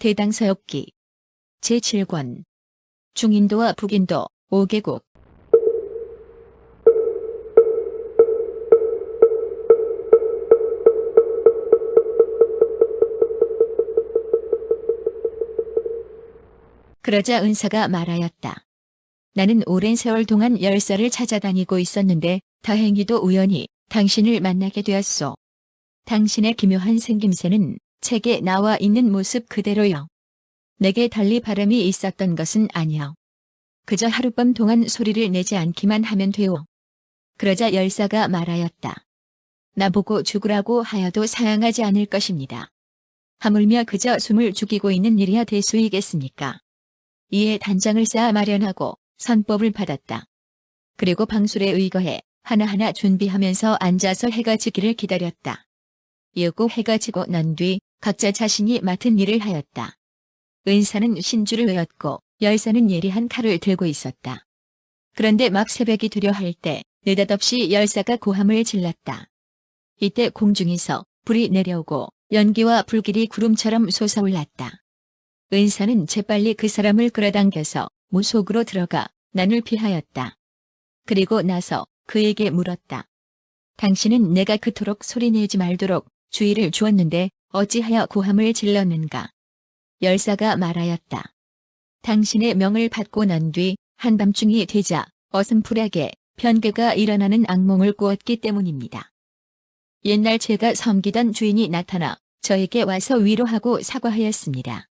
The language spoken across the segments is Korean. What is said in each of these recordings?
대당서역기 제7권 중인도와 북인도 5개국 그러자 은사가 말하였다. 나는 오랜 세월 동안 열사를 찾아다니고 있었는데 다행히도 우연히 당신을 만나게 되었소. 당신의 기묘한 생김새는 책에 나와 있는 모습 그대로요. 내게 달리 바람이 있었던 것은 아니요. 그저 하룻밤 동안 소리를 내지 않기만 하면 돼요. 그러자 열사가 말하였다. 나보고 죽으라고 하여도 사양하지 않을 것입니다. 하물며 그저 숨을 죽이고 있는 일이야 대수이겠습니까? 이에 단장을 쌓아 마련하고 선법을 받았다. 그리고 방술에 의거해 하나하나 준비하면서 앉아서 해가 지기를 기다렸다. 이윽고 해가 지고 난 뒤 각자 자신이 맡은 일을 하였다. 은사는 신주를 외었고 열사는 예리한 칼을 들고 있었다. 그런데 막 새벽이 되려 할 때 느닷없이 열사가 고함을 질렀다. 이때 공중에서 불이 내려오고 연기와 불길이 구름처럼 솟아올랐다. 은사는 재빨리 그 사람을 끌어당겨서 무 속으로 들어가 난을 피하였다. 그리고 나서 그에게 물었다. 당신은 내가 그토록 소리내지 말도록 주의를 주었는데 어찌하여 고함을 질렀는가? 열사가 말하였다. 당신의 명을 받고 난 뒤 한밤중이 되자 어슴푸레하게 변개가 일어나는 악몽을 꾸었기 때문입니다. 옛날 제가 섬기던 주인이 나타나 저에게 와서 위로하고 사과하였습니다.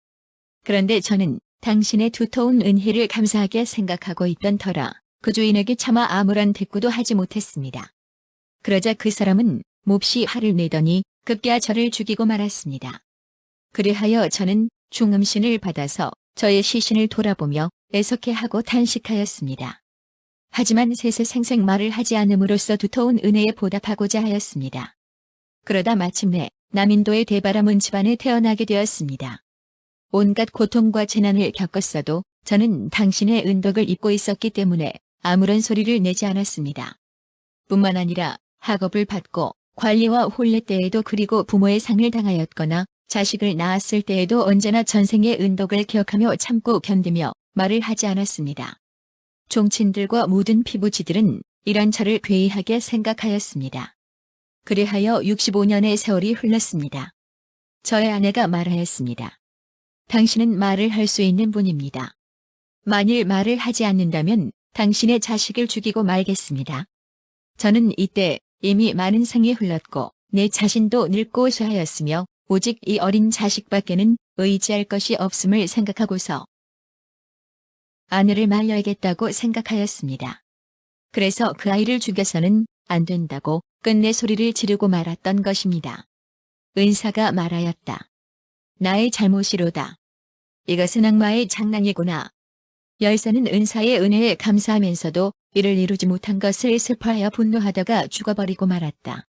그런데 저는 당신의 두터운 은혜를 감사하게 생각하고 있던 터라 그 주인에게 차마 아무런 대꾸도 하지 못했습니다. 그러자 그 사람은 몹시 화를 내더니 급기야 저를 죽이고 말았습니다. 그리하여 저는 중음신을 받아서 저의 시신을 돌아보며 애석해하고 탄식하였습니다. 하지만 세세생생 말을 하지 않음으로써 두터운 은혜에 보답하고자 하였습니다. 그러다 마침내 남인도의 대바람은 집안에 태어나게 되었습니다. 온갖 고통과 재난을 겪었어도 저는 당신의 은덕을 입고 있었기 때문에 아무런 소리를 내지 않았습니다. 뿐만 아니라 학업을 받고 관리와 혼례 때에도 그리고 부모의 상을 당하였거나 자식을 낳았을 때에도 언제나 전생의 은덕을 기억하며 참고 견디며 말을 하지 않았습니다. 종친들과 모든 피부지들은 이런 저를 괴이하게 생각하였습니다. 그리하여 65년의 세월이 흘렀습니다. 저의 아내가 말하였습니다. 당신은 말을 할 수 있는 분입니다. 만일 말을 하지 않는다면 당신의 자식을 죽이고 말겠습니다. 저는 이때 이미 많은 생이 흘렀고 내 자신도 늙고 쇠하였으며 오직 이 어린 자식밖에는 의지할 것이 없음을 생각하고서 아내를 말려야겠다고 생각하였습니다. 그래서 그 아이를 죽여서는 안 된다고 끝내 소리를 지르고 말았던 것입니다. 은사가 말하였다. 나의 잘못이로다. 이것은 악마의 장난이구나. 열사는 은사의 은혜에 감사하면서도 이를 이루지 못한 것을 슬퍼하여 분노하다가 죽어버리고 말았다.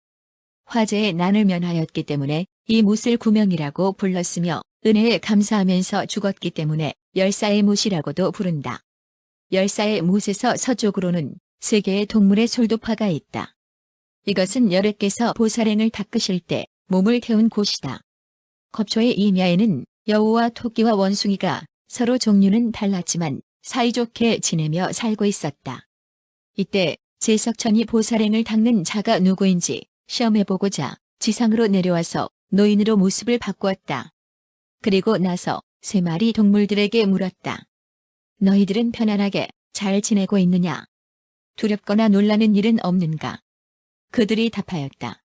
화재에 난을 면하였기 때문에 이 못을 구명이라고 불렀으며 은혜에 감사하면서 죽었기 때문에 열사의 못이라고도 부른다. 열사의 못에서 서쪽으로는 세 개의 동물의 솔도파가 있다. 이것은 열애께서 보살행을 닦으실 때 몸을 태운 곳이다. 겁초의 이면에는 여우와 토끼와 원숭이가 서로 종류는 달랐지만 사이좋게 지내며 살고 있었다. 이때 제석천이 보살행을 닦는 자가 누구인지 시험해보고자 지상으로 내려와서 노인으로 모습을 바꾸었다. 그리고 나서 세 마리 동물들에게 물었다. 너희들은 편안하게 잘 지내고 있느냐? 두렵거나 놀라는 일은 없는가? 그들이 답하였다.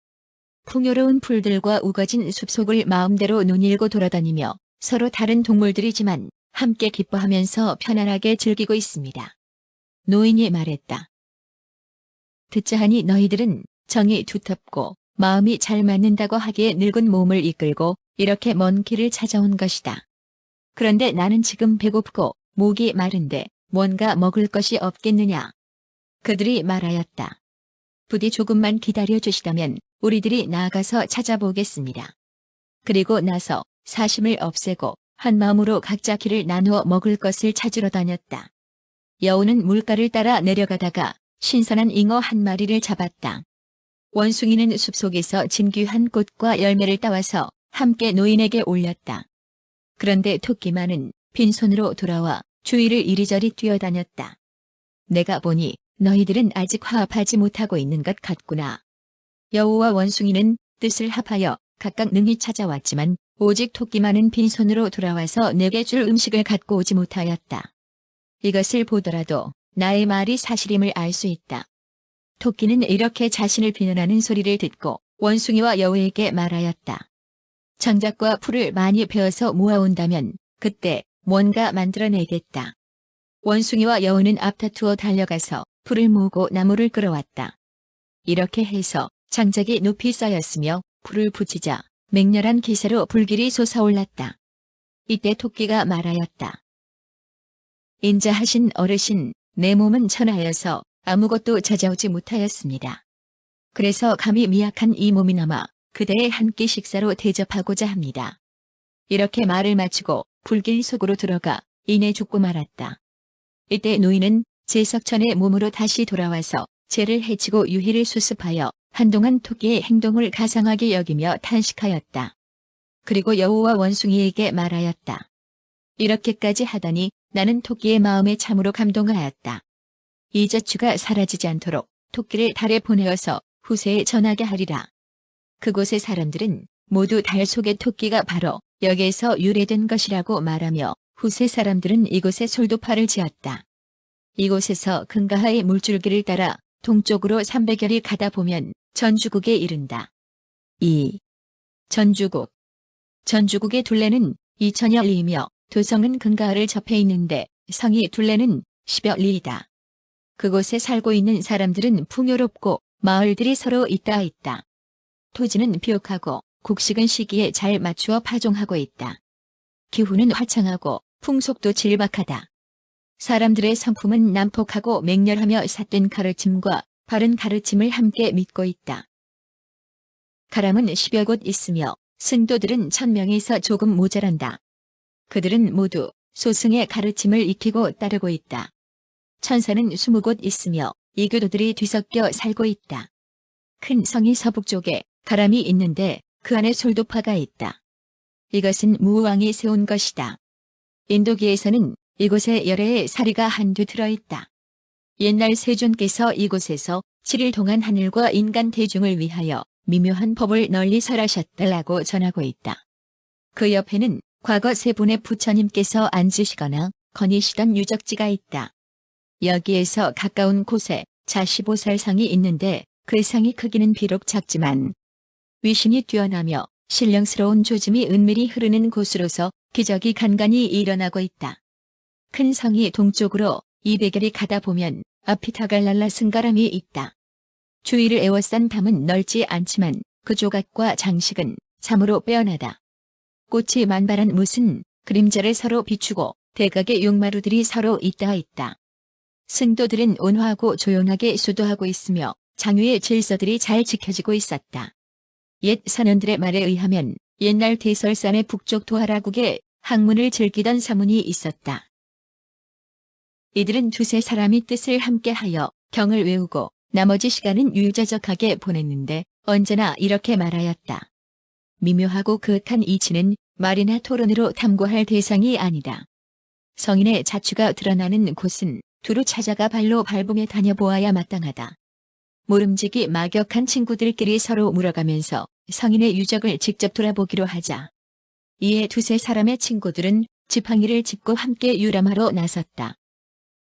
풍요로운 풀들과 우거진 숲속을 마음대로 눈일고 돌아다니며 서로 다른 동물들이지만 함께 기뻐하면서 편안하게 즐기고 있습니다. 노인이 말했다. 듣자 하니 너희들은 정이 두텁고 마음이 잘 맞는다고 하기에 늙은 몸을 이끌고 이렇게 먼 길을 찾아온 것이다. 그런데 나는 지금 배고프고 목이 마른데 뭔가 먹을 것이 없겠느냐? 그들이 말하였다. 부디 조금만 기다려 주시다면 우리들이 나아가서 찾아보겠습니다. 그리고 나서 사심을 없애고 한 마음으로 각자 길을 나누어 먹을 것을 찾으러 다녔다. 여우는 물가를 따라 내려가다가 신선한 잉어 한 마리를 잡았다. 원숭이는 숲속에서 진귀한 꽃과 열매를 따와서 함께 노인에게 올렸다. 그런데 토끼만은 빈손으로 돌아와 주위를 이리저리 뛰어다녔다. 내가 보니 너희들은 아직 화합하지 못하고 있는 것 같구나. 여우와 원숭이는 뜻을 합하여 각각 능히 찾아왔지만 오직 토끼만은 빈손으로 돌아와서 내게 줄 음식을 갖고 오지 못하였다. 이것을 보더라도 나의 말이 사실임을 알 수 있다. 토끼는 이렇게 자신을 비난하는 소리를 듣고 원숭이와 여우에게 말하였다. 장작과 풀을 많이 베어서 모아온다면 그때 뭔가 만들어내겠다. 원숭이와 여우는 앞다투어 달려가서 풀을 모으고 나무를 끌어왔다. 이렇게 해서 장작이 높이 쌓였으며 불을 붙이자 맹렬한 기세로 불길이 솟아올랐다. 이때 토끼가 말하였다. 인자하신 어르신, 내 몸은 천하여서 아무것도 찾아오지 못하였습니다. 그래서 감히 미약한 이 몸이나마 그대의 한 끼 식사로 대접하고자 합니다. 이렇게 말을 마치고 불길 속으로 들어가 이내 죽고 말았다. 이때 노인은 제석천의 몸으로 다시 돌아와서 죄를 해치고 유희를 수습하여 한동안 토끼의 행동을 가상하게 여기며 탄식하였다. 그리고 여우와 원숭이에게 말하였다. 이렇게까지 하다니 나는 토끼의 마음에 참으로 감동하였다. 이 저추가 사라지지 않도록 토끼를 달에 보내어서 후세에 전하게 하리라. 그곳의 사람들은 모두 달 속의 토끼가 바로 여기에서 유래된 것이라고 말하며 후세 사람들은 이곳에 솔도파를 지었다. 이곳에서 금가하의 물줄기를 따라 동쪽으로 300여리 가다 보면 전주국에 이른다. 2. 전주국. 전주국의 둘레는 2000여 리이며 도성은 금가하를 접해 있는데 성이 둘레는 10여 리이다. 그곳에 살고 있는 사람들은 풍요롭고 마을들이 서로 있다. 토지는 비옥하고 곡식은 시기에 잘 맞추어 파종하고 있다. 기후는 화창하고 풍속도 질박하다. 사람들의 성품은 난폭하고 맹렬하며 삿된 가르침과 바른 가르침을 함께 믿고 있다. 가람은 10여 곳 있으며 승도들은 1000명에서 조금 모자란다. 그들은 모두 소승의 가르침을 익히고 따르고 있다. 천사는 20곳 있으며 이교도들이 뒤섞여 살고 있다. 큰 성이 서북쪽에 가람이 있는데 그 안에 솔도파가 있다. 이것은 무왕이 세운 것이다. 인도기에서는 이곳에 열애의 사리가 한두 들어있다. 옛날 세존께서 이곳에서 7일 동안 하늘과 인간 대중을 위하여 미묘한 법을 널리 설하셨다라고 전하고 있다. 그 옆에는 과거 세 분의 부처님께서 앉으시거나 거니시던 유적지가 있다. 여기에서 가까운 곳에 자시보살상이 있는데 그 상의 크기는 비록 작지만 위신이 뛰어나며 신령스러운 조짐이 은밀히 흐르는 곳으로서 기적이 간간히 일어나고 있다. 큰 성이 동쪽으로 200여리 가다 보면 아피타갈랄라 승가람이 있다. 주위를 에워싼 담은 넓지 않지만 그 조각과 장식은 참으로 빼어나다. 꽃이 만발한 무슨 그림자를 서로 비추고 대각의 용마루들이 서로 있다. 승도들은 온화하고 조용하게 수도하고 있으며 장유의 질서들이 잘 지켜지고 있었다. 옛 선원들의 말에 의하면 옛날 대설산의 북쪽 도하라국에 학문을 즐기던 사문이 있었다. 이들은 두세 사람이 뜻을 함께하여 경을 외우고 나머지 시간은 유유자적하게 보냈는데 언제나 이렇게 말하였다. 미묘하고 그윽한 이치는 말이나 토론으로 탐구할 대상이 아니다. 성인의 자취가 드러나는 곳은 두루 찾아가 발로 밟으며 다녀보아야 마땅하다. 모름지기 막역한 친구들끼리 서로 물어가면서 성인의 유적을 직접 돌아보기로 하자. 이에 두세 사람의 친구들은 지팡이를 짚고 함께 유람하러 나섰다.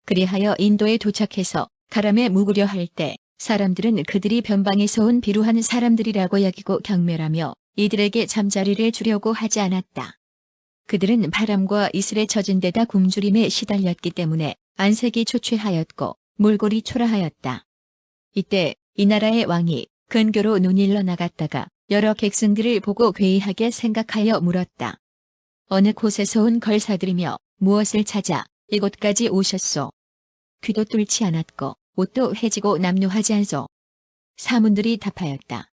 그리하여 인도에 도착해서 가람에 묵으려 할 때 사람들은 그들이 변방에서 온 비루한 사람들이라고 여기고 경멸하며 이들에게 잠자리를 주려고 하지 않았다. 그들은 바람과 이슬에 젖은 데다 굶주림에 시달렸기 때문에 안색이 초췌하였고 몰골이 초라하였다. 이때 이 나라의 왕이 근교로 논일러 나갔다가 여러 객승들을 보고 괴이하게 생각하여 물었다. 어느 곳에서 온 걸사들이며 무엇을 찾아 이곳까지 오셨소? 귀도 뚫지 않았고 옷도 해지고 남루하지 않소? 사문들이 답하였다.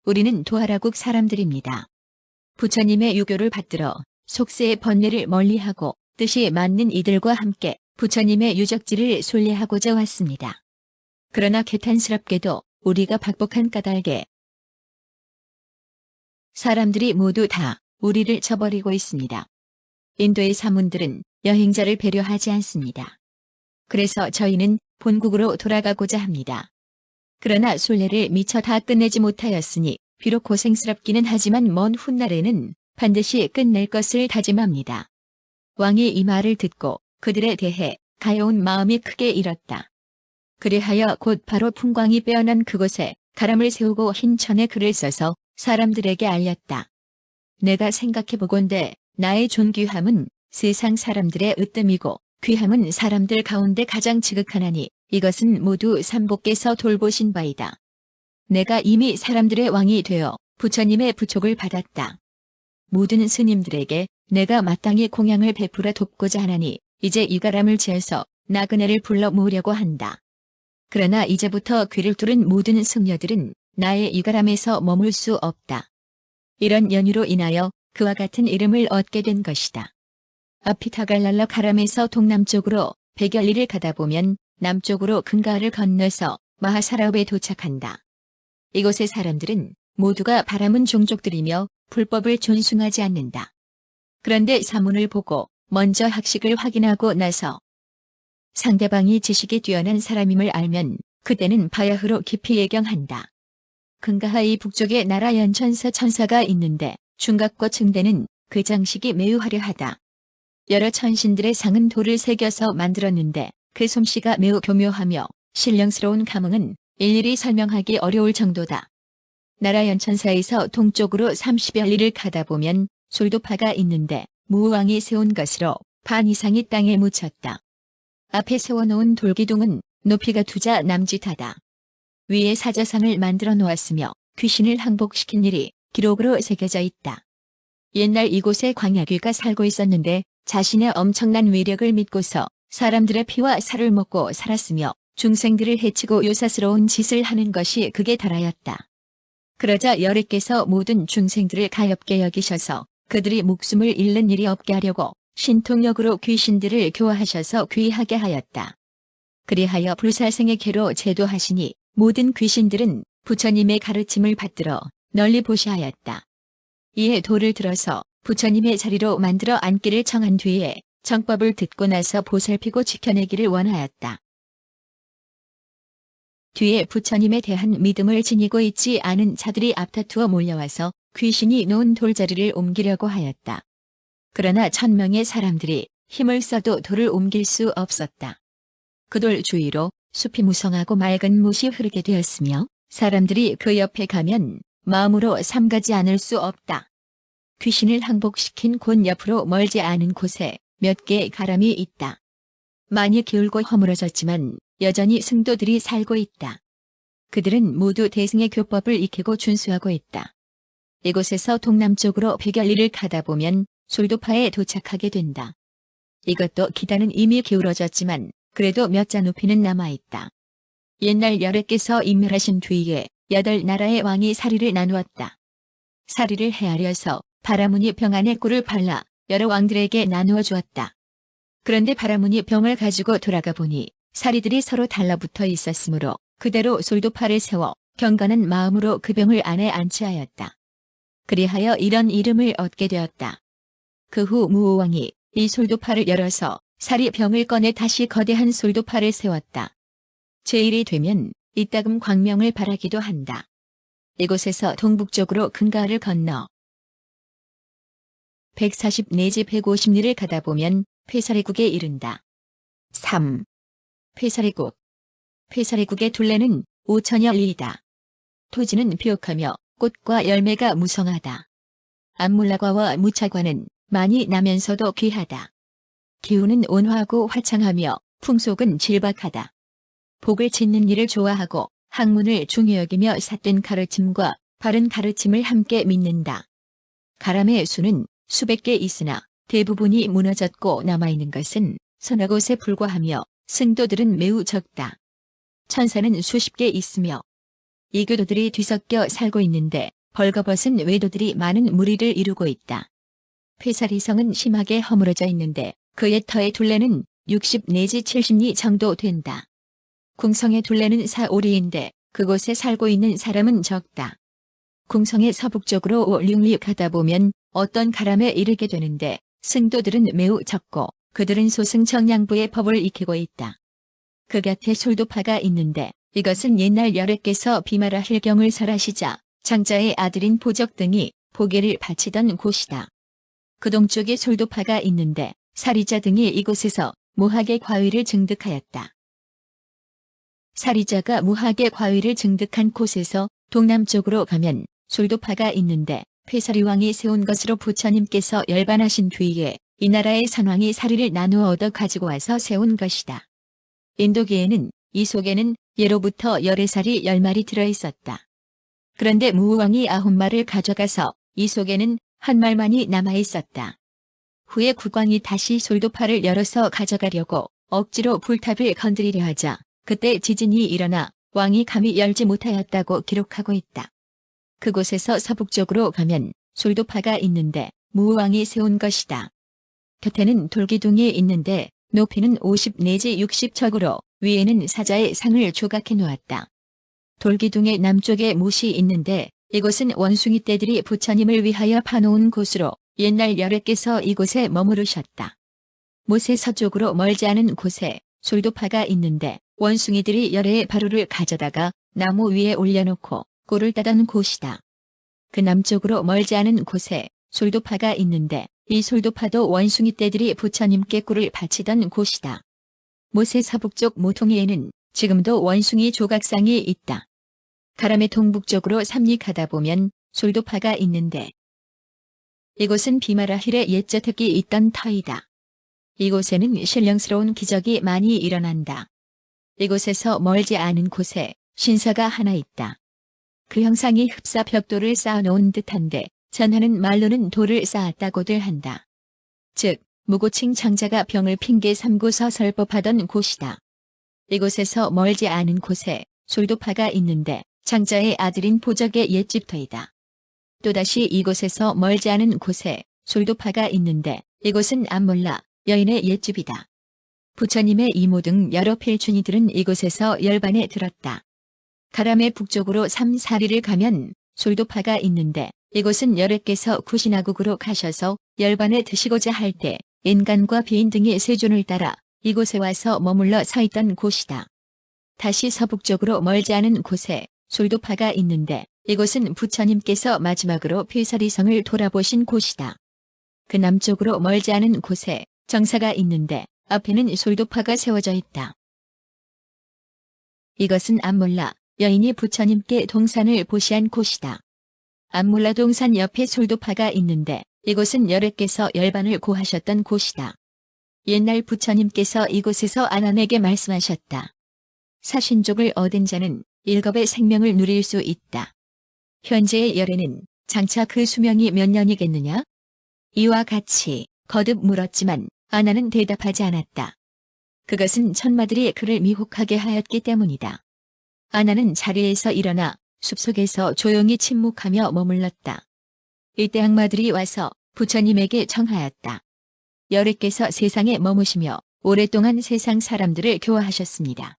우리는 도하라국 사람들입니다. 부처님의 유교를 받들어 속세의 번뇌를 멀리하고 뜻이 맞는 이들과 함께 부처님의 유적지를 순례하고자 왔습니다. 그러나 개탄스럽게도 우리가 박복한 까닭에 사람들이 모두 다 우리를 저버리고 있습니다. 인도의 사문들은 여행자를 배려하지 않습니다. 그래서 저희는 본국으로 돌아가고자 합니다. 그러나 순례를 미처 다 끝내지 못하였으니 비록 고생스럽기는 하지만 먼 훗날에는 반드시 끝낼 것을 다짐합니다. 왕이 이 말을 듣고 그들에 대해 가여운 마음이 크게 일었다. 그리하여 곧 바로 풍광이 빼어난 그곳에 가람을 세우고 흰 천에 글을 써서 사람들에게 알렸다. 내가 생각해보건대 나의 존귀함은 세상 사람들의 으뜸이고 귀함은 사람들 가운데 가장 지극하나니 이것은 모두 삼복께서 돌보신 바이다. 내가 이미 사람들의 왕이 되어 부처님의 부촉을 받았다. 모든 스님들에게 내가 마땅히 공양을 베풀어 돕고자 하나니 이제 이 가람을 지어서 나그네를 불러 모으려고 한다. 그러나 이제부터 귀를 뚫은 모든 승려들은 나의 이 가람에서 머물 수 없다. 이런 연유로 인하여 그와 같은 이름을 얻게 된 것이다. 아피타갈랄라 가람에서 동남쪽으로 100여리를 가다 보면 남쪽으로 근가를 건너서 마하사라읍에 도착한다. 이곳의 사람들은 모두가 바라문 종족들이며 불법을 존숭하지 않는다. 그런데 사문을 보고 먼저 학식을 확인하고 나서 상대방이 지식이 뛰어난 사람임을 알면 그때는 바야흐로 깊이 예경한다. 근가하이 북쪽에 나라 연천사 천사가 있는데 중각과 층대는 그 장식이 매우 화려하다. 여러 천신들의 상은 돌을 새겨서 만들었는데 그 솜씨가 매우 교묘하며 신령스러운 감흥은 일일이 설명하기 어려울 정도다. 나라 연천사에서 동쪽으로 30여 리를 가다 보면 솔도파가 있는데 무왕이 세운 것으로 반 이상이 땅에 묻혔다. 앞에 세워놓은 돌기둥은 높이가 2자 남짓하다. 위에 사자상을 만들어 놓았으며 귀신을 항복시킨 일이 기록으로 새겨져 있다. 옛날 이곳에 광야귀가 살고 있었는데 자신의 엄청난 위력을 믿고서 사람들의 피와 살을 먹고 살았으며 중생들을 해치고 요사스러운 짓을 하는 것이 극에 달하였다. 그러자 여리께서 모든 중생들을 가엾게 여기셔서 그들이 목숨을 잃는 일이 없게 하려고 신통력으로 귀신들을 교화하셔서 귀하게 하였다. 그리하여 불사생의 계로 제도하시니 모든 귀신들은 부처님의 가르침을 받들어 널리 보시하였다. 이에 돌을 들어서 부처님의 자리로 만들어 앉기를 청한 뒤에 정법을 듣고 나서 보살피고 지켜내기를 원하였다. 뒤에 부처님에 대한 믿음을 지니고 있지 않은 자들이 앞다투어 몰려와서 귀신이 놓은 돌자리를 옮기려고 하였다. 그러나 1000명의 사람들이 힘을 써도 돌을 옮길 수 없었다. 그 돌 주위로 숲이 무성하고 맑은 못이 흐르게 되었으며 사람들이 그 옆에 가면 마음으로 삼가지 않을 수 없다. 귀신을 항복시킨 곳 옆으로 멀지 않은 곳에 몇 개의 가람이 있다. 많이 기울고 허물어졌지만 여전히 승도들이 살고 있다. 그들은 모두 대승의 교법을 익히고 준수하고 있다. 이곳에서 동남쪽으로 100여 리를 가다 보면 솔도파에 도착하게 된다. 이것도 기단은 이미 기울어졌지만 그래도 몇 자 높이는 남아있다. 옛날 여래께서 인멸하신 뒤에 8나라의 왕이 사리를 나누었다. 사리를 헤아려서 바라문이 병 안에 꿀을 발라 여러 왕들에게 나누어 주었다. 그런데 바라문이 병을 가지고 돌아가 보니 사리들이 서로 달라붙어 있었으므로 그대로 솔도파를 세워 경건한 마음으로 그 병을 안에 안치하였다. 그리하여 이런 이름을 얻게 되었다. 그 후 무오왕이 이 솔도파를 열어서 사리 병을 꺼내 다시 거대한 솔도파를 세웠다. 제1이 되면 이따금 광명을 바라기도 한다. 이곳에서 동북쪽으로 근가를 건너 140 내지 150리를 가다 보면 폐사리국에 이른다. 3. 폐사리국. 폐사리국의 둘레는 5000여 리이다. 토지는 비옥하며 꽃과 열매가 무성하다. 안물라과와 무차과는 많이 나면서도 귀하다. 기후는 온화하고 화창하며 풍속은 질박하다. 복을 짓는 일을 좋아하고 학문을 중요 여기며 삿된 가르침과 바른 가르침을 함께 믿는다. 가람의 수는 수백 개 있으나 대부분이 무너졌고 남아있는 것은 서너 곳에 불과하며 승도들은 매우 적다. 천사는 수십 개 있으며 이교도들이 뒤섞여 살고 있는데 벌거벗은 외도들이 많은 무리를 이루고 있다. 폐사리성은 심하게 허물어져 있는데 그의 터의 둘레는 60 내지 70리 정도 된다. 궁성의 둘레는 4, 5리인데 그곳에 살고 있는 사람은 적다. 궁성의 서북쪽으로 5, 6리 가다 보면 어떤 가람에 이르게 되는데 승도들은 매우 적고 그들은 소승청량부의 법을 익히고 있다. 그 곁에 솔도파가 있는데 이것은 옛날 여래께서 비마라 힐경을 설하시자 장자의 아들인 보적 등이 보계를 바치던 곳이다. 그 동쪽에 솔도파가 있는데 사리자 등이 이곳에서 무학의 과위를 증득하였다. 사리자가 무학의 과위를 증득한 곳에서 동남쪽으로 가면 솔도파가 있는데 폐사리왕이 세운 것으로 부처님께서 열반하신 뒤에 이 나라의 선왕이 사리를 나누어 얻어 가지고 와서 세운 것이다. 인도계에는 이 속에는 예로부터 열애살이 10마리 들어있었다. 그런데 무왕이 9마리를 가져가서 이 속에는 한 말만이 남아있었다. 후에 국왕이 다시 솔도파를 열어서 가져가려고 억지로 불탑을 건드리려 하자 그때 지진이 일어나 왕이 감히 열지 못하였다고 기록하고 있다. 그곳에서 서북쪽으로 가면 솔도파가 있는데 무왕이 세운 것이다. 곁에는 돌기둥이 있는데 높이는 50 내지 60척으로 위에는 사자의 상을 조각해 놓았다. 돌기둥의 남쪽에 못이 있는데 이곳은 원숭이 떼들이 부처님을 위하여 파놓은 곳으로 옛날 여래께서 이곳에 머무르셨다. 못의 서쪽으로 멀지 않은 곳에 솔도파가 있는데 원숭이들이 열애의 바루를 가져다가 나무 위에 올려놓고 꿀을 따던 곳이다. 그 남쪽으로 멀지 않은 곳에 솔도파가 있는데 이 솔도파도 원숭이 떼들이 부처님께 꿀을 바치던 곳이다. 못의 서북쪽 모퉁이에는 지금도 원숭이 조각상이 있다. 가람의 동북쪽으로 삼릭하다 보면 솔도파가 있는데 이곳은 비마라힐의 옛저택이 있던 터이다. 이곳에는 신령스러운 기적이 많이 일어난다. 이곳에서 멀지 않은 곳에 신사가 하나 있다. 그 형상이 흡사 벽돌을 쌓아놓은 듯한데 전하는 말로는 돌을 쌓았다고들 한다. 즉 무고칭 장자가 병을 핑계 삼고서 설법하던 곳이다. 이곳에서 멀지 않은 곳에 솔도파가 있는데 장자의 아들인 보적의 옛집터이다. 또다시 이곳에서 멀지 않은 곳에 솔도파가 있는데 이곳은 암몰라 여인의 옛집이다. 부처님의 이모 등 여러 필춘이들은 이곳에서 열반에 들었다. 가람의 북쪽으로 3사리를 가면 솔도파가 있는데 이곳은 여래께서 구신하국으로 가셔서 열반에 드시고자 할 때 인간과 비인 등의 세존을 따라 이곳에 와서 머물러 서 있던 곳이다. 다시 서북쪽으로 멀지 않은 곳에 솔도파가 있는데 이곳은 부처님께서 마지막으로 폐사리성을 돌아보신 곳이다. 그 남쪽으로 멀지 않은 곳에 정사가 있는데 앞에는 솔도파가 세워져 있다. 이것은 암몰라 여인이 부처님께 동산을 보시한 곳이다. 암몰라 동산 옆에 솔도파가 있는데 이곳은 여래께서 열반을 고하셨던 곳이다. 옛날 부처님께서 이곳에서 아난에게 말씀하셨다. 사신족을 얻은 자는 일겁의 생명을 누릴 수 있다. 현재의 열애는 장차 그 수명이 몇 년이겠느냐? 이와 같이 거듭 물었지만 아나는 대답하지 않았다. 그것은 천마들이 그를 미혹하게 하였기 때문이다. 아나는 자리에서 일어나 숲속에서 조용히 침묵하며 머물렀다. 이때 악마들이 와서 부처님에게 청하였다. 열애께서 세상에 머무시며 오랫동안 세상 사람들을 교화하셨습니다.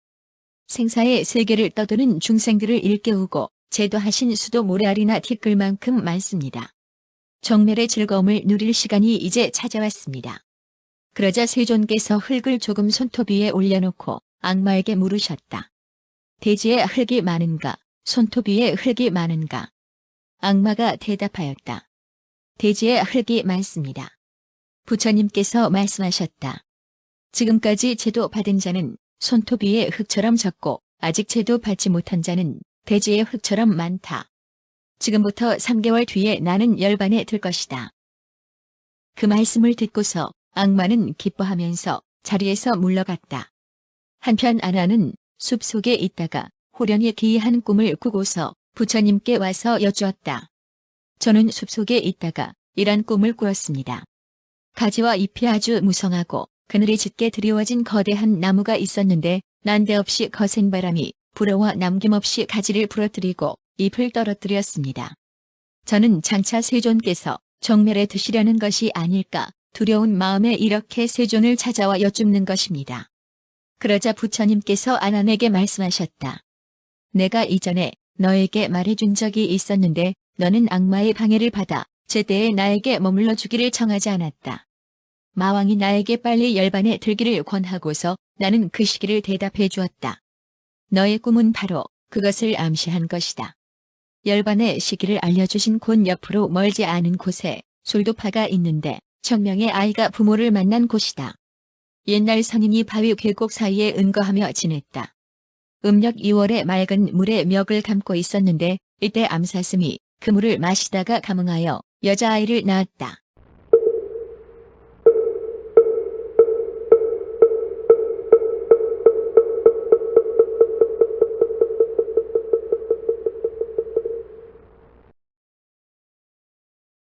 생사의 세계를 떠도는 중생들을 일깨우고 제도하신 수도 모래알이나 티끌만큼 많습니다. 정멸의 즐거움을 누릴 시간이 이제 찾아왔습니다. 그러자 세존께서 흙을 조금 손톱 위에 올려놓고 악마에게 물으셨다. 대지에 흙이 많은가, 손톱 위에 흙이 많은가? 악마가 대답하였다. 대지에 흙이 많습니다. 부처님께서 말씀하셨다. 지금까지 제도 받은 자는 손톱 위에 흙처럼 적고 아직 제도 받지 못한 자는 대지의 흙처럼 많다. 지금부터 3개월 뒤에 나는 열반에 들 것이다. 그 말씀을 듣고서 악마는 기뻐하면서 자리에서 물러갔다. 한편 아나는 숲속에 있다가 호련히 기이한 꿈을 꾸고서 부처님께 와서 여쭈었다. 저는 숲속에 있다가 이런 꿈을 꾸었습니다. 가지와 잎이 아주 무성하고 그늘이 짙게 드리워진 거대한 나무가 있었는데 난데없이 거센 바람이 불어와 남김없이 가지를 부러뜨리고 잎을 떨어뜨렸습니다. 저는 장차 세존께서 정멸에 드시려는 것이 아닐까 두려운 마음에 이렇게 세존을 찾아와 여쭙는 것입니다. 그러자 부처님께서 아난에게 말씀하셨다. 내가 이전에 너에게 말해준 적이 있었는데 너는 악마의 방해를 받아 제때에 나에게 머물러 주기를 청하지 않았다. 마왕이 나에게 빨리 열반에 들기를 권하고서 나는 그 시기를 대답해 주었다. 너의 꿈은 바로 그것을 암시한 것이다. 열반의 시기를 알려주신 곳 옆으로 멀지 않은 곳에 솔도파가 있는데 천명의 아이가 부모를 만난 곳이다. 옛날 선인이 바위 계곡 사이에 은거하며 지냈다. 음력 2월에 맑은 물에 멱을 감고 있었는데 이때 암사슴이 그 물을 마시다가 감흥하여 여자아이를 낳았다.